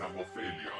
system of failure.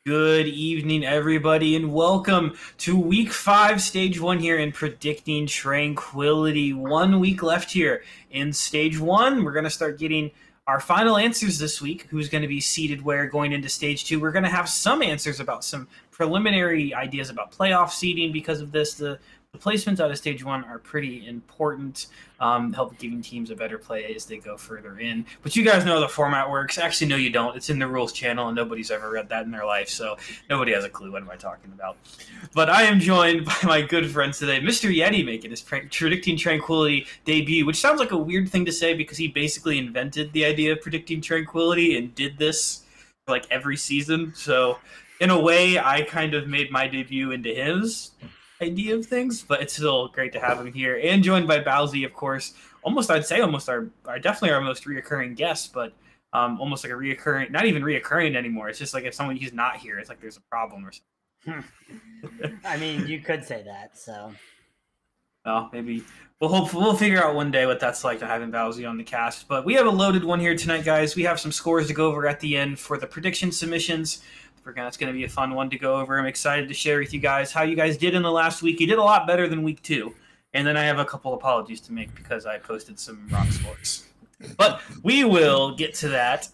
Good evening, everybody, and welcome to Week 5, Stage 1 here in Predicting Tranquility. 1 week left here in Stage 1. We're going to start getting our final answers this week. Who's going to be seated where going into Stage 2. We're going to have some answers about some preliminary ideas about playoff seeding because of this. The placements out of Stage 1 are pretty important, help giving teams a better play as they go further in. But you guys know how the format works. Actually, no, you don't. It's in the rules channel, and nobody's ever read that in their life, so nobody has a clue what am I talking about. But I am joined by my good friends today, Mr. Yeti making his Predicting Tranquility debut, which sounds like a weird thing to say because he basically invented the idea of Predicting Tranquility and did this for like every season. So in a way, I kind of made my debut into his idea of things, but it's still great to have him here. And joined by Bowsy, of course. Definitely our most reoccurring guest, but almost like a reoccurring, not even reoccurring anymore. It's just like if someone who's not here, it's like there's a problem or something. I mean, you could say that. So, well, maybe we'll figure out one day what that's like to having Bowsy on the cast. But we have a loaded one here tonight, guys. We have some scores to go over at the end for the prediction submissions. It's going to be a fun one to go over. I'm excited to share with you guys how you guys did in the last week. You did a lot better than week 2. And then I have a couple apologies to make because I posted some wrong scores. But we will get to that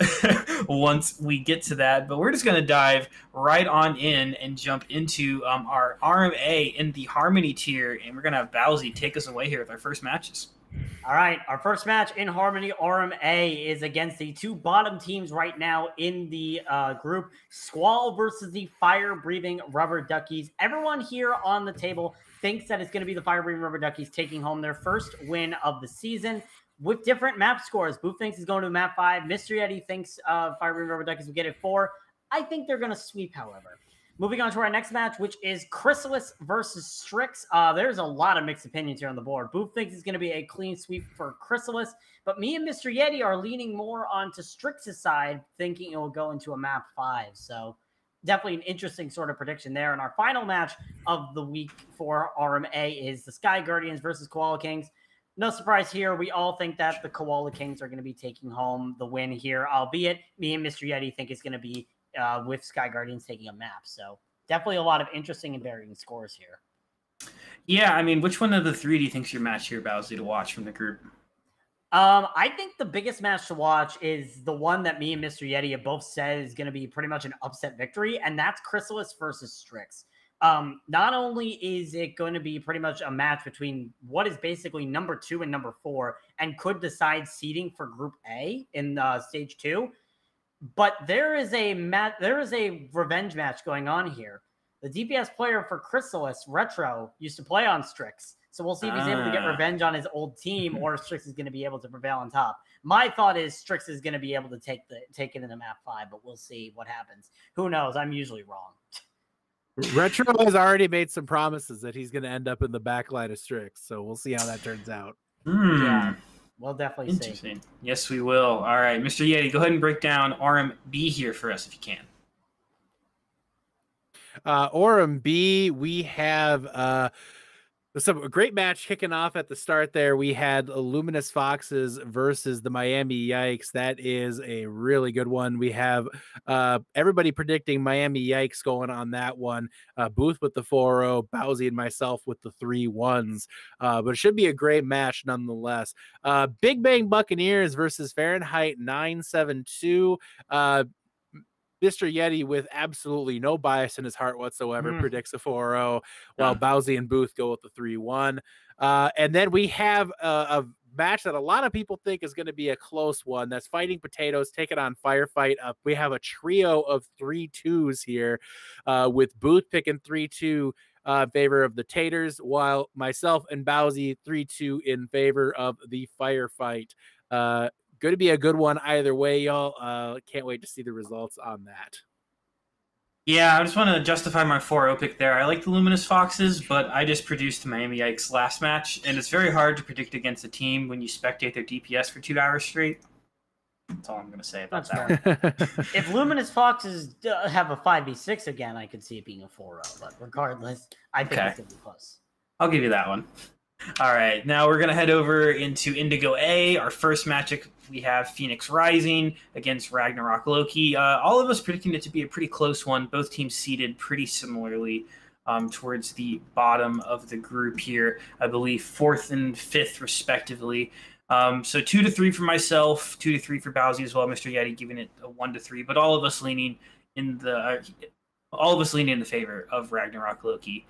once we get to that. But we're just going to dive right on in and jump into our RMA in the Harmony tier. And we're going to have Bowsy take us away here with our first matches. All right, our first match in Harmony RMA is against the 2 bottom teams right now in the group, Squall versus the Fire-Breathing Rubber Duckies. Everyone here on the table thinks that it's going to be the Fire-Breathing Rubber Duckies taking home their first win of the season with different map scores. Booth thinks he's going to map 5. Mr. Yeti thinks Fire-Breathing Rubber Duckies will get it 4. I think they're going to sweep, however. Moving on to our next match, which is Chrysalis versus Strix. There's a lot of mixed opinions here on the board. Booth thinks it's going to be a clean sweep for Chrysalis, but me and Mr. Yeti are leaning more onto Strix's side, thinking it will go into a map 5. So definitely an interesting sort of prediction there. And our final match of the week for RMA is the Sky Guardians versus Koala Kings. No surprise here. We all think that the Koala Kings are going to be taking home the win here, albeit me and Mr. Yeti think it's going to be with Sky Guardians taking a map. So definitely a lot of interesting and varying scores here. Yeah, I mean, which one of the 3 do you think is your match here, Bowsy, to watch from the group? I think the biggest match to watch is the one that me and Mr. Yeti have both said is going to be pretty much an upset victory, and that's Chrysalis versus Strix. Not only is it going to be pretty much a match between what is basically number 2 and number 4 and could decide seeding for Group A in Stage 2, but there is a revenge match going on here. The DPS player for Chrysalis, Retro, used to play on Strix. So we'll see if he's able to get revenge on his old team or if Strix is going to be able to prevail on top. My thought is Strix is going to be able to take it in the map 5, but we'll see what happens. Who knows? I'm usually wrong. Retro has already made some promises that he's going to end up in the backline of Strix. So we'll see how that turns out. Yeah. We'll definitely see. Yes, we will. All right, Mr. Yeti, go ahead and break down RMB here for us if you can. RMB, we have some great match kicking off at the start there. We had Luminous Foxes versus the Miami Yikes. That is a really good one. We have everybody predicting Miami Yikes going on that one. Booth with the 4-0, Bowsy and myself with the 3-1s. But it should be a great match nonetheless. Big Bang Buccaneers versus Fahrenheit 972. Mr. Yeti, with absolutely no bias in his heart whatsoever, predicts a 4-0, while Bowsy and Booth go with the 3-1. And then we have a match that a lot of people think is going to be a close one. That's Fighting Potatoes taking on Firefight. We have a trio of 3-2s here, with Booth picking 3-2 in favor of the Taters, while myself and Bowsy 3-2 in favor of the Firefight. Going to be a good one either way, y'all. Can't wait to see the results on that. Yeah, I just want to justify my 4-0 pick there. I like the Luminous Foxes, but I just produced Miami Yikes last match, and it's very hard to predict against a team when you spectate their DPS for 2 hours straight. That's all I'm going to say about that. If Luminous Foxes have a 5v6 again, I could see it being a 4-0, but regardless, I think it's going to be close. I'll give you that one. All right, now we're going to head over into Indigo A. Our first matchup, we have Phoenix Rising against Ragnarok Loki. All of us predicting it to be a pretty close one. Both teams seated pretty similarly towards the bottom of the group here. I believe 4th and 5th, respectively. So 2-3 for myself, 2-3 for Bowsy as well. Mr. Yeti giving it a 1-3, but all of us leaning in the favor of Ragnarok Loki.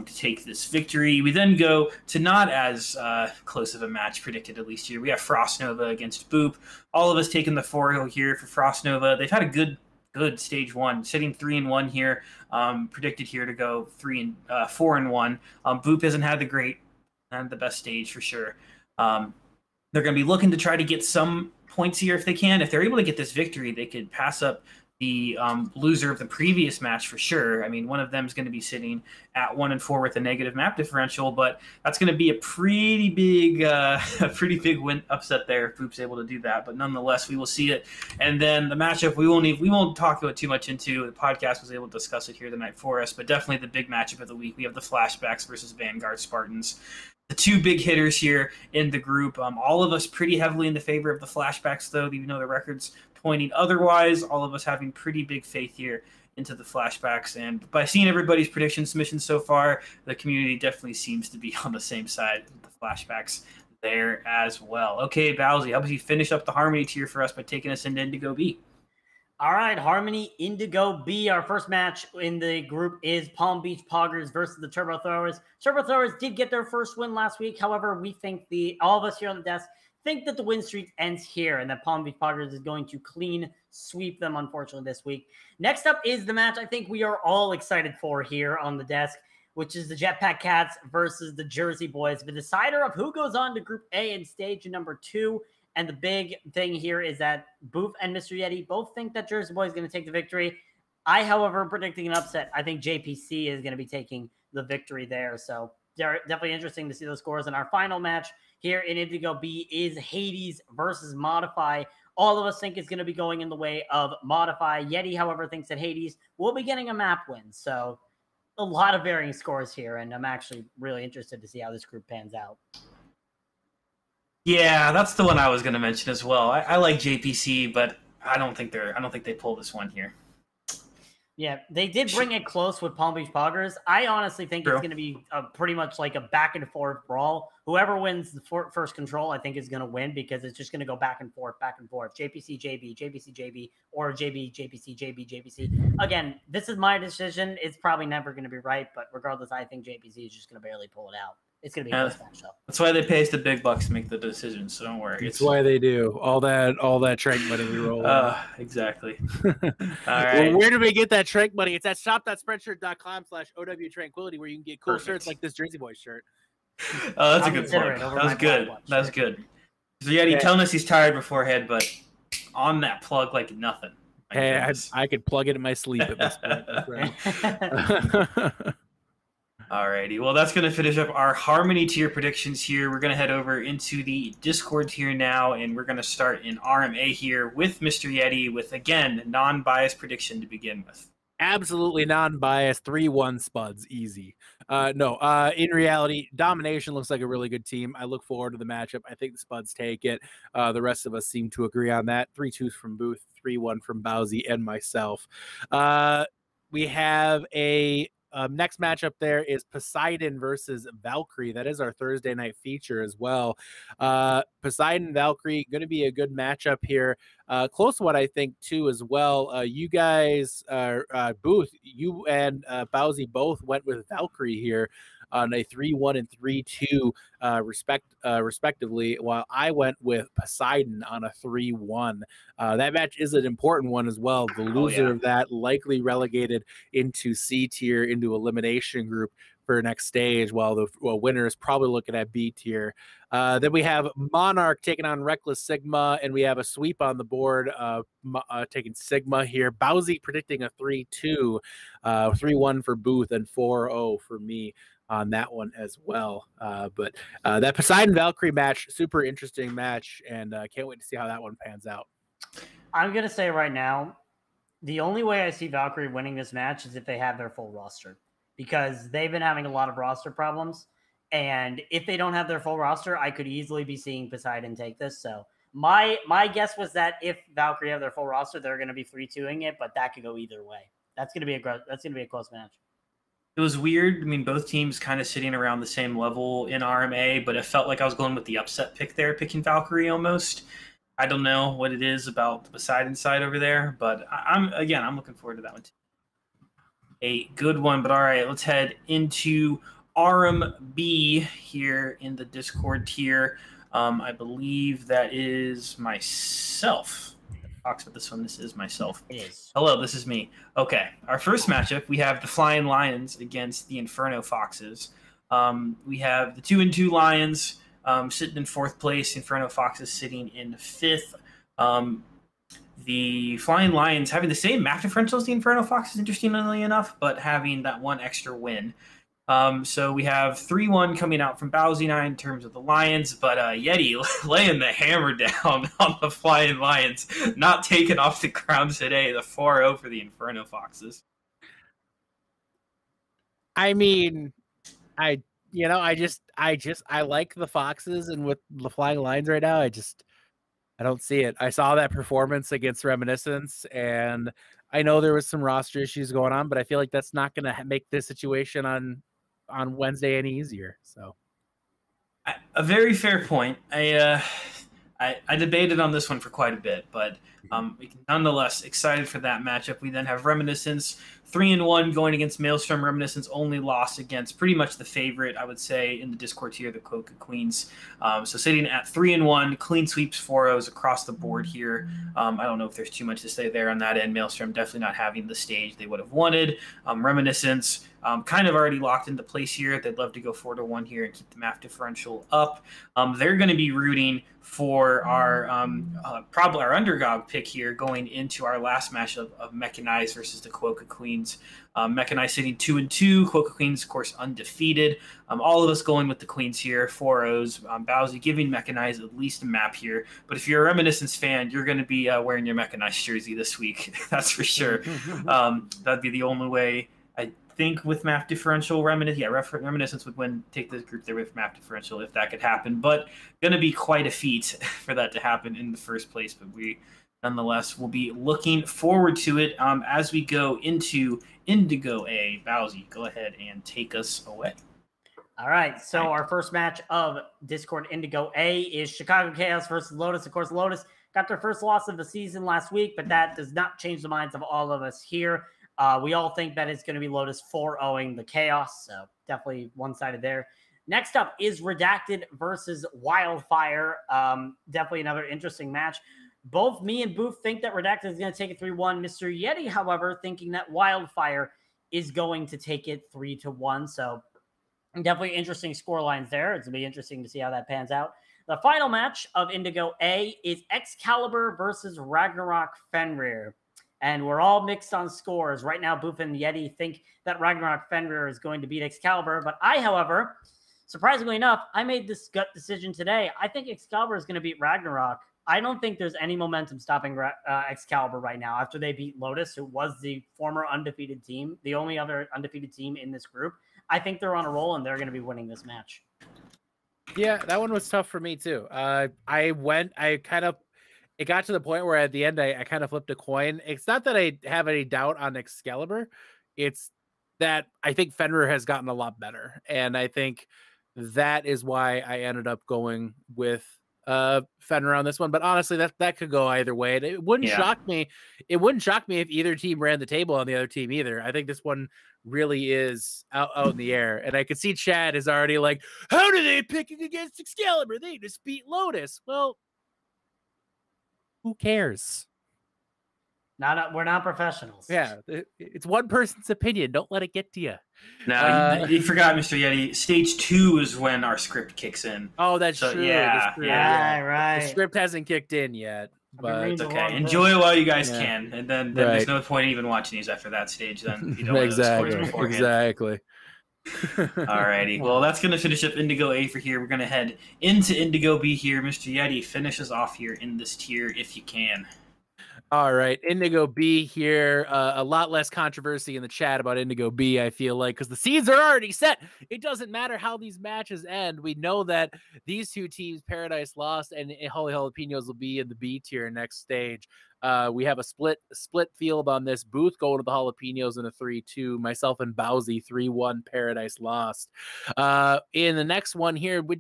To take this victory. We then go to not as close of a match predicted, at least here. We have Frost Nova against Boop. All of us taking the 4-0 here for Frost Nova. They've had a good stage 1, sitting 3-1 here. Predicted here to go 4-1. Boop hasn't had the best stage for sure. They're going to be looking to try to get some points here if they can. If they're able to get this victory, they could pass up the loser of the previous match for sure. I mean, one of them is going to be sitting at 1-4 with a negative map differential, but that's going to be a pretty big win upset there if Boop's able to do that. But nonetheless, we will see it. And then the matchup we won't talk about too much into. The podcast was able to discuss it here the night for us, but definitely the big matchup of the week. We have the Flashbacks versus Vanguard Spartans. The two big hitters here in the group. All of us pretty heavily in the favor of the Flashbacks, though, even though the record's pointing otherwise. All of us having pretty big faith here into the Flashbacks. And by seeing everybody's prediction submissions so far, the community definitely seems to be on the same side with the Flashbacks there as well. Okay, Bowsy, how about you finish up the Harmony tier for us by taking us into Indigo B? All right, Harmony Indigo B. Our first match in the group is Palm Beach Poggers versus the Turbo Throwers. Turbo Throwers did get their first win last week. However, we think all of us here on the desk think that the win streak ends here and that Palm Beach Poggers is going to clean sweep them, unfortunately, this week. Next up is the match I think we are all excited for here on the desk, which is the Jetpack Cats versus the Jersey Boys, the decider of who goes on to Group A in stage number 2. And the big thing here is that Booth and Mr. Yeti both think that Jersey Boy is going to take the victory. I, however, am predicting an upset. I think JPC is going to be taking the victory there. So definitely interesting to see those scores. And our final match here in Indigo B is Hades versus Modify. All of us think it's going to be going in the way of Modify. Yeti, however, thinks that Hades will be getting a map win. So a lot of varying scores here. And I'm actually really interested to see how this group pans out. Yeah, that's the one I was going to mention as well. I like JPC, but I don't think they pull this one here. Yeah, they did bring it close with Palm Beach Poggers. I honestly think it's going to be pretty much like a back and forth brawl. Whoever wins the first control, I think, is going to win because it's just going to go back and forth, back and forth. JPC, JB, JPC, JB, or JB, JPC, JB, JPC. Again, this is my decision. It's probably never going to be right, but regardless, I think JPC is just going to barely pull it out. It's going to be a close match, though. That's why they pay us the big bucks to make the decisions, so don't worry. That's why they do. All that trank money we roll. Exactly. All right. Well, where do we get that trank money? It's at shop.spreadshirt.com/OW Tranquility, where you can get cool shirts like this Jersey Boys shirt. Oh, that's a good point. That was good. That was good. So yeah, telling us he's tired beforehand, but on that plug like nothing. Hey, I could plug it in my sleep at this point. Alrighty, well, that's going to finish up our Harmony tier predictions here. We're going to head over into the Discord tier now, and we're going to start in RMA here with Mr. Yeti with, again, non-biased prediction to begin with. Absolutely non-biased, 3-1 Spuds, easy. In reality, Domination looks like a really good team. I look forward to the matchup. I think the Spuds take it. The rest of us seem to agree on that. 3-2 from Booth, 3-1 from Bowsy and myself. We have a next matchup there is Poseidon versus Valkyrie. That is our Thursday night feature as well. Poseidon, Valkyrie, going to be a good matchup here. Close one, I think, too, as well. You guys, Booth, you and Bowsy both went with Valkyrie here on a 3-1 and 3-2 respectively, while I went with Poseidon on a 3-1. That match is an important one as well. The loser of that likely relegated into C tier, into elimination group for next stage, while the winner is probably looking at B tier. Then we have Monarch taking on Reckless Sigma, and we have a sweep on the board taking Sigma here. Bowsy predicting a 3-2, 3-1 for Booth, and 4-0 for me on that one as well. But that Poseidon Valkyrie match, super interesting match, and can't wait to see how that one pans out. I'm going to say right now, the only way I see Valkyrie winning this match is if they have their full roster, because they've been having a lot of roster problems. And if they don't have their full roster, I could easily be seeing Poseidon take this. So my guess was that if Valkyrie have their full roster, they're going to be 3-2ing it, but that could go either way. That's going to be a close match. It was weird. I mean, both teams kind of sitting around the same level in RMA, but it felt like I was going with the upset pick there, picking Valkyrie almost. I don't know what it is about the Poseidon side over there, but I'm looking forward to that one too. A good one, but all right, let's head into RMB here in the Discord tier. I believe that is myself. Talks about this one. This is myself. It is. Hello, this is me. Okay, our first matchup, we have the Flying Lions against the Inferno Foxes. We have the 2-2 Lions sitting in 4th place. Inferno Foxes sitting in 5th. the Flying Lions having the same map differential as the Inferno Foxes, interestingly enough, but having that one extra win. So we have 3-1 coming out from Bowsy 9 in terms of the Lions, but Yeti laying the hammer down on the Flying Lions, not taken off the ground today, the 4-0 for the Inferno Foxes. I mean, I like the Foxes, and with the Flying Lions right now, I don't see it. I saw that performance against Reminiscence, and I know there was some roster issues going on, but I feel like that's not going to make this situation on Wednesday any easier. So, a very fair point. I debated on this one for quite a bit, but nonetheless excited for that matchup. We then have Reminiscence 3-1 going against Maelstrom. Reminiscence only lost against pretty much the favorite, I would say, in the Discord tier, the Coca Queens. So sitting at 3-1, clean sweeps 4-0s across the board here. I don't know if there's too much to say there on that end. Maelstrom definitely not having the stage they would have wanted. Reminiscence kind of already locked into place here. They'd love to go 4-1 here and keep the map differential up. They're going to be rooting for our probably our underdog pick here going into our last match of Mechanized versus the Quokka Queens. Mechanized sitting 2-2, Quokka Queens, of course, undefeated. All of us going with the Queens here, 4-0s. Bowsy giving Mechanized at least a map here. But if you're a Reminiscence fan, you're going to be wearing your Mechanized jersey this week. That's for sure. That'd be the only way. I think with map differential, Reminiscence would take the group there with map differential if that could happen. But going to be quite a feat for that to happen in the first place. But we nonetheless will be looking forward to it as we go into Indigo A. Bowsy, go ahead and take us away. All right, so our first match of Discord Indigo A is Chicago Chaos versus Lotus. Of course, Lotus got their first loss of the season last week, but that does not change the minds of all of us here. We all think that it's going to be Lotus 4-0ing the Chaos, so definitely one-sided there. Next up is Redacted versus Wildfire. Definitely another interesting match. Both me and Booth think that Redacted is going to take it 3-1. Mr. Yeti, however, thinking that Wildfire is going to take it 3-1. So definitely interesting score lines there. It's going to be interesting to see how that pans out. The final match of Indigo A is Excalibur versus Ragnarok Fenrir. And we're all mixed on scores. Right now, Booth and Yeti think that Ragnarok Fenrir is going to beat Excalibur. But I, however, surprisingly enough, I made this gut decision today. I think Excalibur is going to beat Ragnarok. I don't think there's any momentum stopping Excalibur right now after they beat Lotus, who was the former undefeated team, the only other undefeated team in this group. I think they're on a roll, and they're going to be winning this match. Yeah, that one was tough for me, too. It got to the point where at the end, I kind of flipped a coin. It's not that I have any doubt on Excalibur. It's that I think Fenrir has gotten a lot better. And I think that is why I ended up going with Fenrir on this one. But honestly, that could go either way. And it wouldn't shock me. It wouldn't shock me if either team ran the table on the other team either. I think this one really is out in the air. And I could see Chad is already like, how do they pick against Excalibur? They just beat Lotus. Well, who cares? We're not professionals. Yeah, it's one person's opinion. Don't let it get to you. No, you forgot, Mr. Yeti. Stage 2 is when our script kicks in. Oh, that's true. Yeah, yeah, right. The script hasn't kicked in yet. But it's okay. Enjoy it while you guys can, and then there's no point even watching these after that stage. Then if you don't know the scores beforehand. Exactly. Alrighty. Well, that's going to finish up Indigo A for here. We're going to head into Indigo B here. Mr. Yeti, finish us off here in this tier if you can. All right. Indigo B here. A lot less controversy in the chat about Indigo B, I feel like, because the seeds are already set. It doesn't matter how these matches end. We know that these two teams, Paradise Lost and Holy Jalapenos, will be in the B tier next stage. We have a split field on this. Booth going to the Jalapenos in a 3-2. Myself and Bowsy 3-1 Paradise Lost. In the next one here, it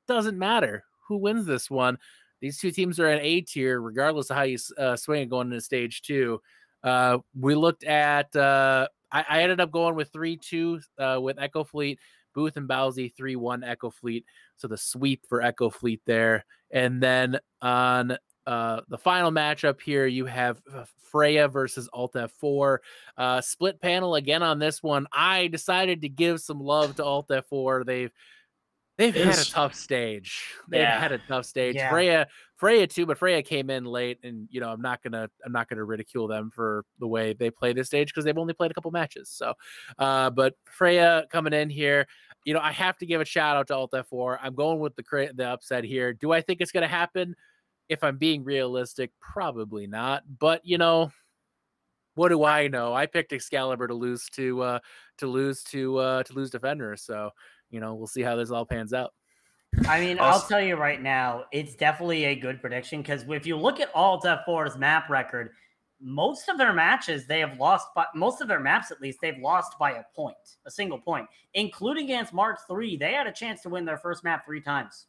doesn't matter who wins this one. These two teams are in A tier, regardless of how you swing it going into stage 2. We looked at, I ended up going with 3-2 with Echo Fleet, Booth and Bowsy 3-1 Echo Fleet. So the sweep for Echo Fleet there. And then on the final matchup here, you have Freya versus Alt F4. Split panel again on this one. I decided to give some love to Alt F4. They've had a tough stage. Yeah. Freya too, but Freya came in late, and I'm not gonna ridicule them for the way they play this stage because they've only played a couple matches. So, but Freya coming in here, I have to give a shout out to Alt F4. I'm going with the upset here. Do I think it's gonna happen? If I'm being realistic, probably not. But what do I know? I picked Excalibur to lose to Defender. So we'll see how this all pans out. I mean, I'll tell you right now, it's definitely a good prediction because if you look at Alt F4's map record, most of their matches they have lost, but most of their maps at least they've lost by a single point, including against Mark III. They had a chance to win their first map 3 times.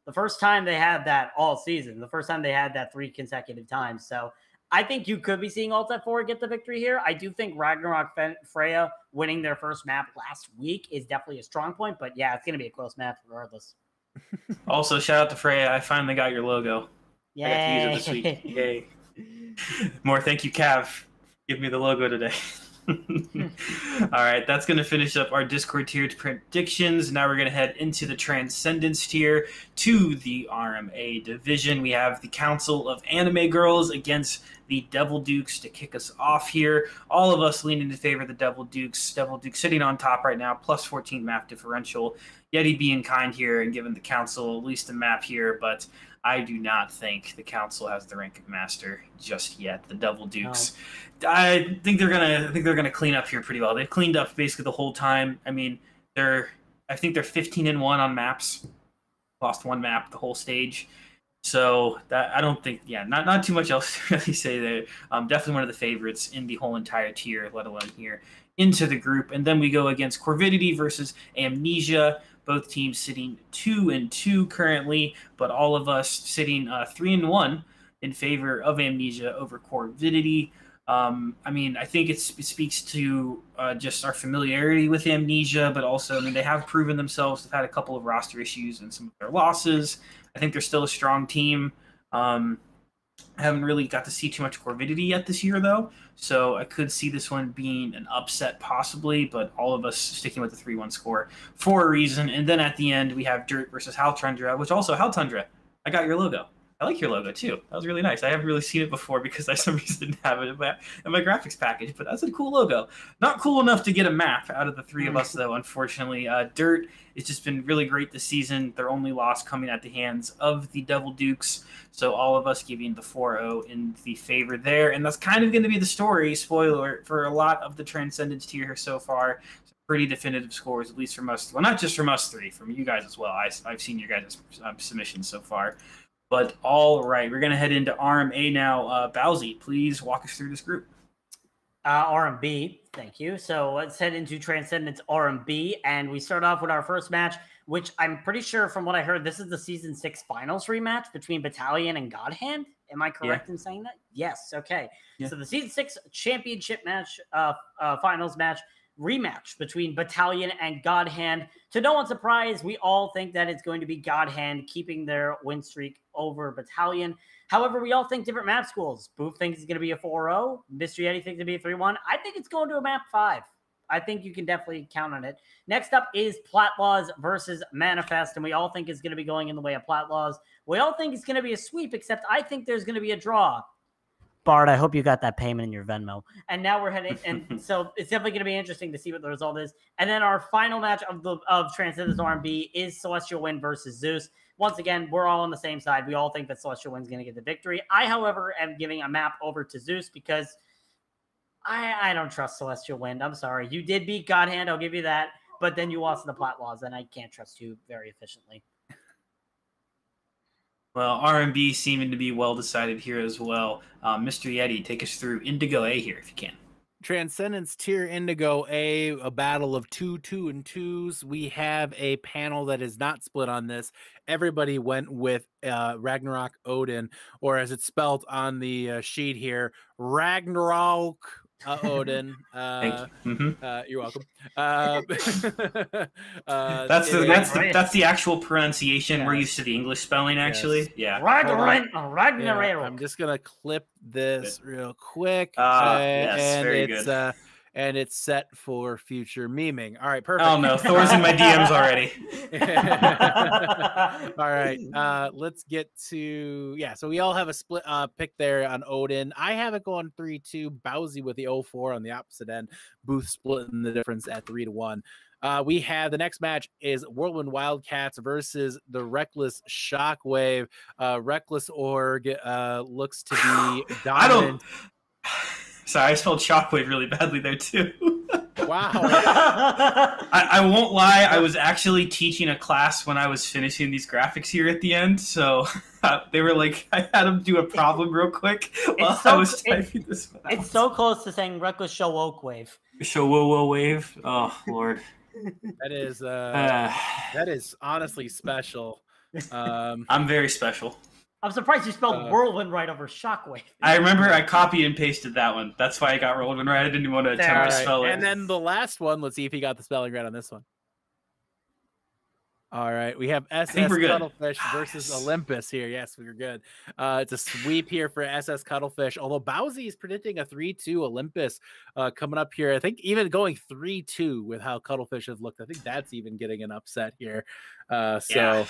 The first time they had that all season, the first time they had that 3 consecutive times. So I think you could be seeing Alt F4 get the victory here. I do think Ragnarok Freya winning their first map last week is definitely a strong point, but yeah, it's going to be a close match regardless. Also, shout out to Freya. I finally got your logo. Yay. I got to use it this week. Yay. More thank you, Cav. Give me the logo today. All right, that's going to finish up our Discord tier predictions. Now we're going to head into the Transcendence tier to the RMA division. We have the Council of Anime Girls against the Devil Dukes to kick us off here. All of us leaning in favor of the Devil Dukes. Devil Dukes sitting on top right now, plus 14 map differential. Yeti being kind here and giving the Council at least a map here, but I do not think the Council has the rank of master just yet. The Devil Dukes, no. I think they're gonna clean up here pretty well. They've cleaned up basically the whole time. I mean, I think they're 15-1 on maps. Lost 1 map the whole stage. So that I don't think, not too much else to really say there. Definitely one of the favorites in the whole entire tier, let alone here into the group. And then we go against Corvidity versus Amnesia. Both teams sitting 2-2 currently, but all of us sitting 3-1 in favor of Amnesia over Corvidity. I mean, I think it speaks to just our familiarity with Amnesia, but also, I mean, they have proven themselves. They've had a couple of roster issues and some of their losses. I think they're still a strong team. I haven't really got to see too much Corvidity yet this year, though, so I could see this one being an upset possibly, but all of us sticking with the 3-1 score for a reason. And then at the end, we have Dirt versus Hal Tundra, which also, Hal Tundra, I got your logo. I like your logo, too. That was really nice. I haven't really seen it before because I, for some reason, didn't have it in my graphics package, but that's a cool logo. Not cool enough to get a map out of the 3 of us, though, unfortunately. Dirt, it's just been really great this season. Their only loss coming at the hands of the Devil Dukes, so all of us giving the 4-0 in the favor there. And that's kind of going to be the story, spoiler, for a lot of the Transcendence tier here so far. Pretty definitive scores, at least from us. Well, not just from us 3, from you guys as well. I've seen your guys' submissions so far. But all right, we're going to head into RMA now. Bowsy, please walk us through this group. RMB, thank you. So let's head into Transcendence RMB, and we start off with our first match, which I'm pretty sure from what I heard, this is the Season 6 Finals rematch between Battalion and Godhand. Am I correct in saying that? Yes, okay. Yeah. So the Season 6 Championship match, Finals match, rematch between Battalion and Godhand. To no one's surprise, we all think that it's going to be Godhand keeping their win streak over Battalion. However, we all think different map schools. Booth thinks it's going to be a 4-0. Mystery Eddie thinks it'll be a 3-1. I think it's going to a map 5. I think you can definitely count on it. Next up is Platlaws versus Manifest, and we all think it's going to be going in the way of Platlaws. We all think it's going to be a sweep, except I think there's going to be a draw. Bart, I hope you got that payment in your Venmo. And now we're heading, and so it's definitely going to be interesting to see what the result is. And then our final match of Transcendence R&B is Celestial Wind versus Zeus. Once again, we're all on the same side. We all think that Celestial Wind's going to get the victory. I, however, am giving a map over to Zeus because I don't trust Celestial Wind. I'm sorry. You did beat Godhand, I'll give you that. But then you lost to the Platlaws, and I can't trust you very efficiently. Well, R&B seeming to be well decided here as well. Mr. Yeti, take us through Indigo A here if you can. Transcendence tier Indigo a battle of 2-2-2s. We have a panel that is not split on this. Everybody went with Ragnarok Odin, or as it's spelled on the sheet here, Ragnarok Odin. Thank you. You're welcome. That's the actual pronunciation. We're used to the English spelling, actually. Yes. Yeah. Ragnarok. I'm just gonna clip this real quick. Yes, and very it's good. and it's set for future memeing. All right, perfect. Oh no, Thor's in my DMs already. All right, let's get to so we all have a split pick there on Odin. I have it going 3-2. Bowsy with the 0-4 on the opposite end. Booth splitting the difference at 3-1. We have the next match is Whirlwind Wildcats versus the Reckless Shockwave. Reckless Org looks to be dominant. Sorry, I spelled Shockwave really badly there too. Wow. I won't lie, I was actually teaching a class when I was finishing these graphics here at the end, so they were like, I had them do a problem real quick while I was typing this one out. It's so close to saying Reckless Show Oak Wave. Show Whoa Wave? Oh, Lord. That is honestly special. I'm very special. I'm surprised you spelled Whirlwind right over Shockwave. I remember I copied and pasted that one. That's why I got Whirlwind right. I didn't even want to attempt to spell it. And then the last one, let's see if he got the spelling right on this one. All right, we have SS Cuttlefish versus Olympus here. Yes, we're good. It's a sweep here for SS Cuttlefish, although Bowsy is predicting a 3-2 Olympus coming up here. I think even going 3-2 with how Cuttlefish has looked. I think that's even getting an upset here. I'll tell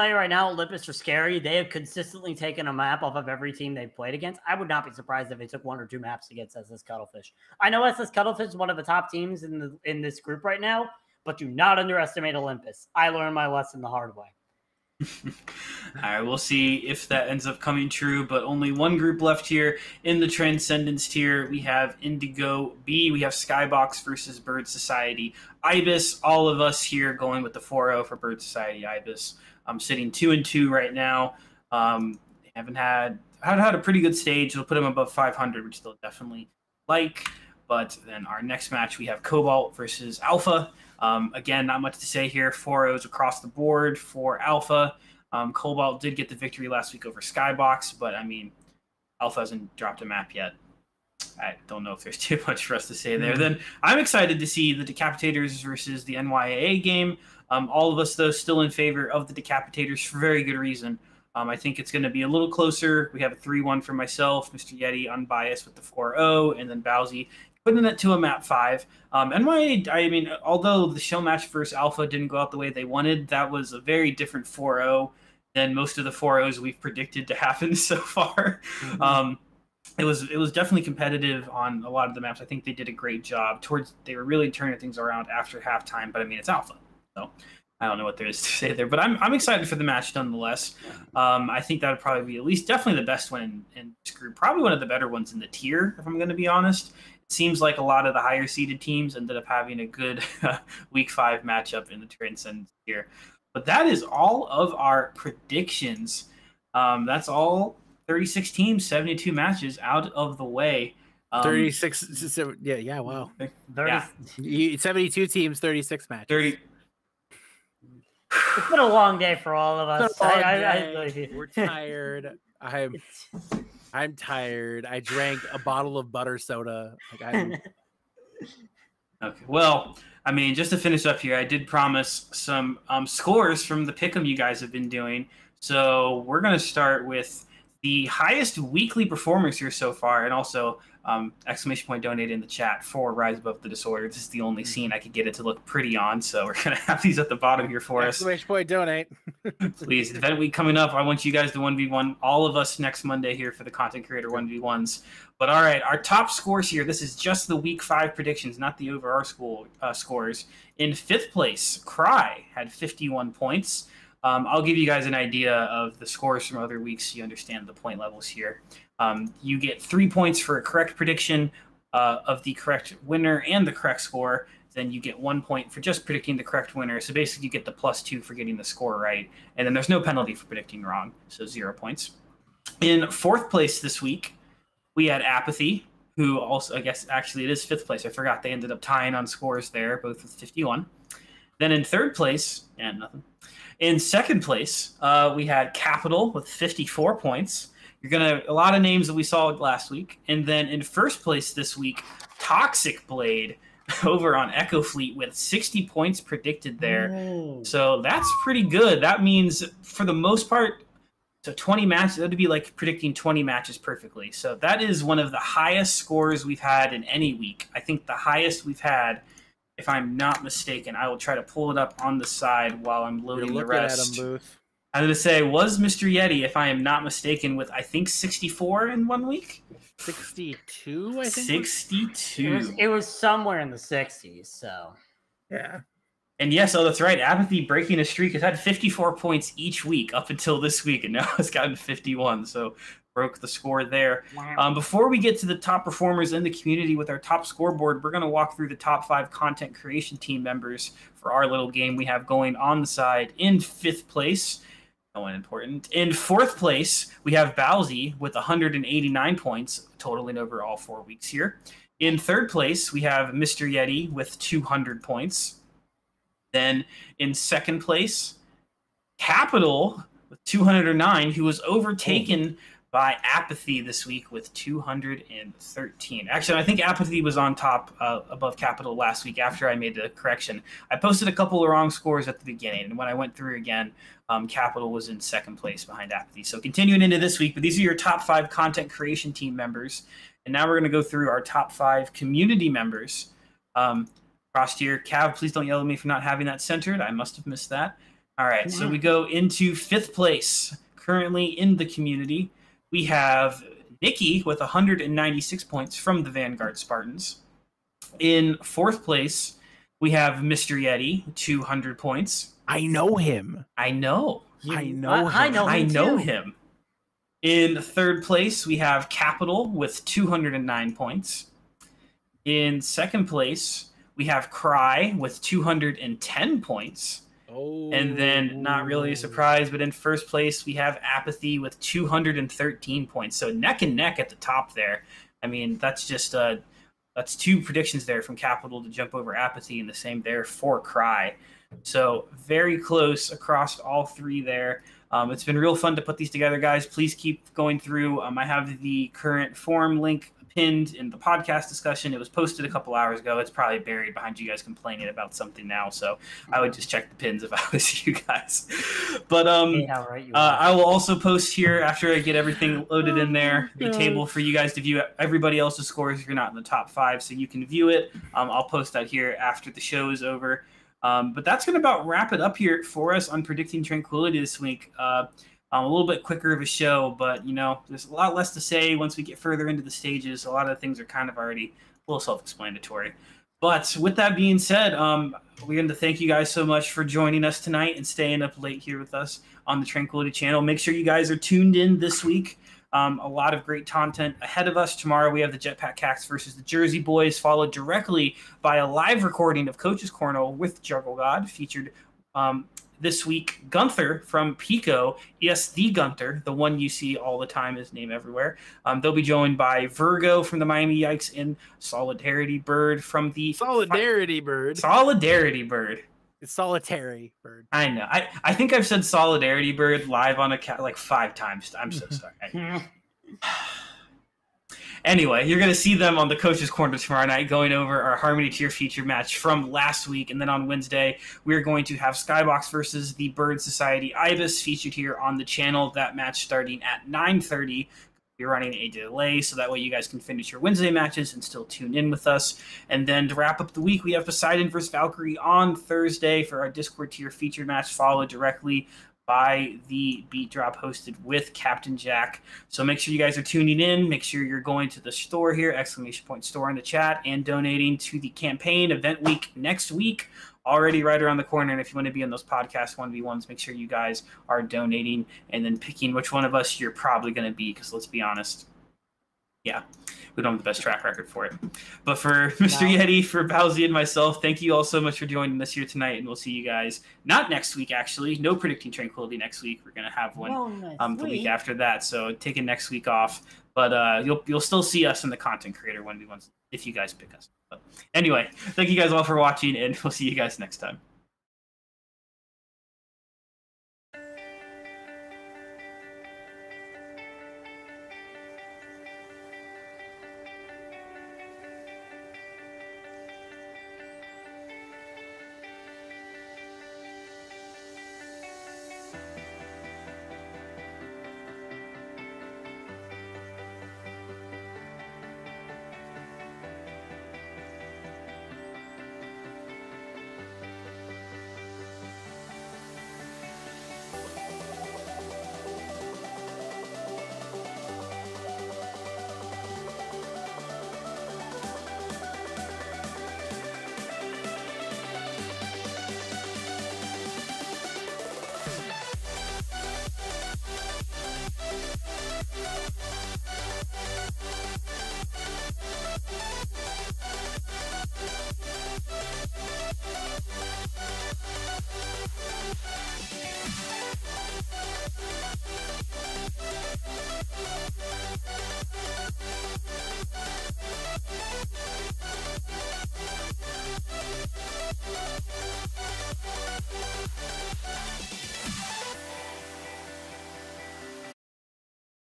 you right now, Olympus are scary. They have consistently taken a map off of every team they've played against. I would not be surprised if they took 1 or 2 maps against SS Cuttlefish. I know SS Cuttlefish is one of the top teams in this group right now, but do not underestimate Olympus. I learned my lesson the hard way. All right, we'll see if that ends up coming true, but only one group left here in the Transcendence tier. We have Indigo B, we have Skybox versus Bird Society Ibis. All of us here going with the 4-0 for Bird Society Ibis. I'm sitting 2-2 right now. They haven't had a pretty good stage. They'll put them above 500, which they'll definitely like. But then our next match, we have Cobalt versus Alpha. Again, not much to say here. 4-0s across the board for Alpha. Cobalt did get the victory last week over Skybox, but I mean, Alpha hasn't dropped a map yet. I don't know if there's too much for us to say there. Then I'm excited to see the Decapitators versus the NYAA game. All of us, though, still in favor of the Decapitators for very good reason. I think it's going to be a little closer. We have a 3-1 for myself, Mr. Yeti unbiased with the 4-0, and then Bowsy putting it to a map 5. NYAA, I mean, although the show match versus Alpha didn't go out the way they wanted, that was a very different 4-0 than most of the 4-0s we've predicted to happen so far. It was definitely competitive on a lot of the maps. I think they did a great job. They were really turning things around after halftime, but I mean, it's Alpha, so I don't know what there is to say there. But I'm excited for the match nonetheless. I think that would probably be at least definitely the best one in this group. Probably one of the better ones in the tier, if I'm going to be honest. It seems like a lot of the higher seeded teams ended up having a good week 5 matchup in the Transcendence tier. But that is all of our predictions. That's all 36 teams, 72 matches out of the way. 36, wow. 72 teams, 36 matches. 30. It's been a long day for all of us. We're tired. I'm tired. I drank a bottle of butter soda. Okay. Well, I mean, just to finish up here, I did promise some scores from the pick'em you guys have been doing. So we're going to start with the highest weekly performers here so far, and also exclamation point donate in the chat for Rise Above the Disorder. This is the only scene I could get it to look pretty on, so we're going to have these at the bottom here for us. Exclamation point donate. Please, event week coming up, I want you guys to 1v1 all of us next Monday here for the Content Creator 1v1s. But all right, our top scores here, this is just the week 5 predictions, not the overall scores. In 5th place, Cry had 51 points. I'll give you guys an idea of the scores from other weeks so you understand the point levels here. You get 3 points for a correct prediction of the correct winner and the correct score. Then you get 1 point for just predicting the correct winner. So basically you get the +2 for getting the score right. And then there's no penalty for predicting wrong, so 0 points. In 4th place this week, we had Apathy, who also, I guess, actually it is 5th place. I forgot they ended up tying on scores there, both with 51. Then in 3rd place, nothing. In 2nd place, we had Capital with 54 points. A lot of names that we saw last week. And then in 1st place this week, Toxic Blade over on Echo Fleet with 60 points predicted there. Ooh. So that's pretty good. That means, for the most part, So 20 matches, that would be like predicting 20 matches perfectly. So that is one of the highest scores we've had in any week. I think the highest we've had, if I'm not mistaken, I will try to pull it up on the side while I'm loading the rest. At him, Booth. I was going to say, was Mr. Yeti, if I am not mistaken, with I think 64 in 1 week? 62, I think. 62. It was somewhere in the 60s, so. Yeah. And yes, that's right. Apathy breaking a streak has had 54 points each week up until this week, and now it's gotten 51. So broke the score there. Wow. Before we get to the top performers in the community with our top scoreboard, we're going to walk through the top 5 content creation team members for our little game we have going on the side. In 5th place, no one important. In 4th place, we have Bowsy with 189 points, totaling over all 4 weeks here. In 3rd place, we have Mr. Yeti with 200 points. Then in 2nd place, Capital with 209, who was overtaken by Apathy this week with 213. Actually, I think Apathy was on top above Capital last week after I made the correction. I posted a couple of wrong scores at the beginning, and when I went through again, Capital was in 2nd place behind Apathy. So continuing into this week, but these are your top 5 content creation team members. And now we're going to go through our top 5 community members. Across here, Cav, please don't yell at me for not having that centered. I must have missed that. All right, so we go into 5th place. Currently in the community, we have Nikki with 196 points from the Vanguard Spartans. In 4th place, we have Mr. Yeti, 200 points. I know him. I know. I know him. In 3rd place, we have Capital with 209 points. In 2nd place, we have Cry with 210 points. Oh. And then, not really a surprise, but in 1st place, we have Apathy with 213 points. So neck and neck at the top there. I mean, that's just that's 2 predictions there from Capital to jump over Apathy, and the same there for Cry. So very close across all 3 there. It's been real fun to put these together, guys. Please keep going through. I have the current forum link pinned in the podcast discussion. It was posted a couple hours ago. It's probably buried behind you guys complaining about something now, so I would just check the pins if I was you guys. But I will also post here after I get everything loaded in there, the table for you guys to view everybody else's scores if you're not in the top 5, so you can view it. I'll post that here after the show is over. But that's going to about wrap it up here for us on Predicting Tranquility this week. A little bit quicker of a show, but, you know, there's a lot less to say once we get further into the stages. A lot of things are kind of already a little self-explanatory. But with that being said, we're going to thank you guys so much for joining us tonight and staying up late here with us on the Tranquility channel. Make sure you guys are tuned in this week. A lot of great content ahead of us. Tomorrow we have the Jetpack Cats versus the Jersey Boys, followed directly by a live recording of Coach's Corner with Juggle God, featured this week Gunther from Pico. Yes, the Gunther, the one you see all the time, his name everywhere. They'll be joined by Virgo from the Miami Yikes and Solidarity Bird from the... Solidarity Bird. It's Solitary Bird. I know. I think I've said Solidarity Bird live on like 5 times. I'm so sorry. Anyway, you're going to see them on the Coach's Corner tomorrow night going over our Harmony Tier feature match from last week. And then on Wednesday, we're going to have Skybox versus the Bird Society Ibis featured here on the channel. That match starting at 9:30. We're running a delay, so that way you guys can finish your Wednesday matches and still tune in with us. And then to wrap up the week, we have Poseidon versus Valkyrie on Thursday for our Discord Tier featured match, followed directly by the Beat Drop hosted with Captain Jack. So make sure you guys are tuning in. Make sure you're going to the store here, !store in the chat, and donating to the campaign event week next week. Already right around the corner, and if you want to be in those podcast 1v1s, make sure you guys are donating and then picking which one of us you're probably going to be, because let's be honest, yeah, we don't have the best track record for it. But for Mr. Yeti, for Bowsy, and myself, thank you all so much for joining us here tonight, and we'll see you guys not next week, actually. No Predicting Tranquility next week. We're going to have one the week after that, so taking next week off. But you'll still see us in the Content Creator 1v1s if you guys pick us. But anyway, thank you guys all for watching, and we'll see you guys next time.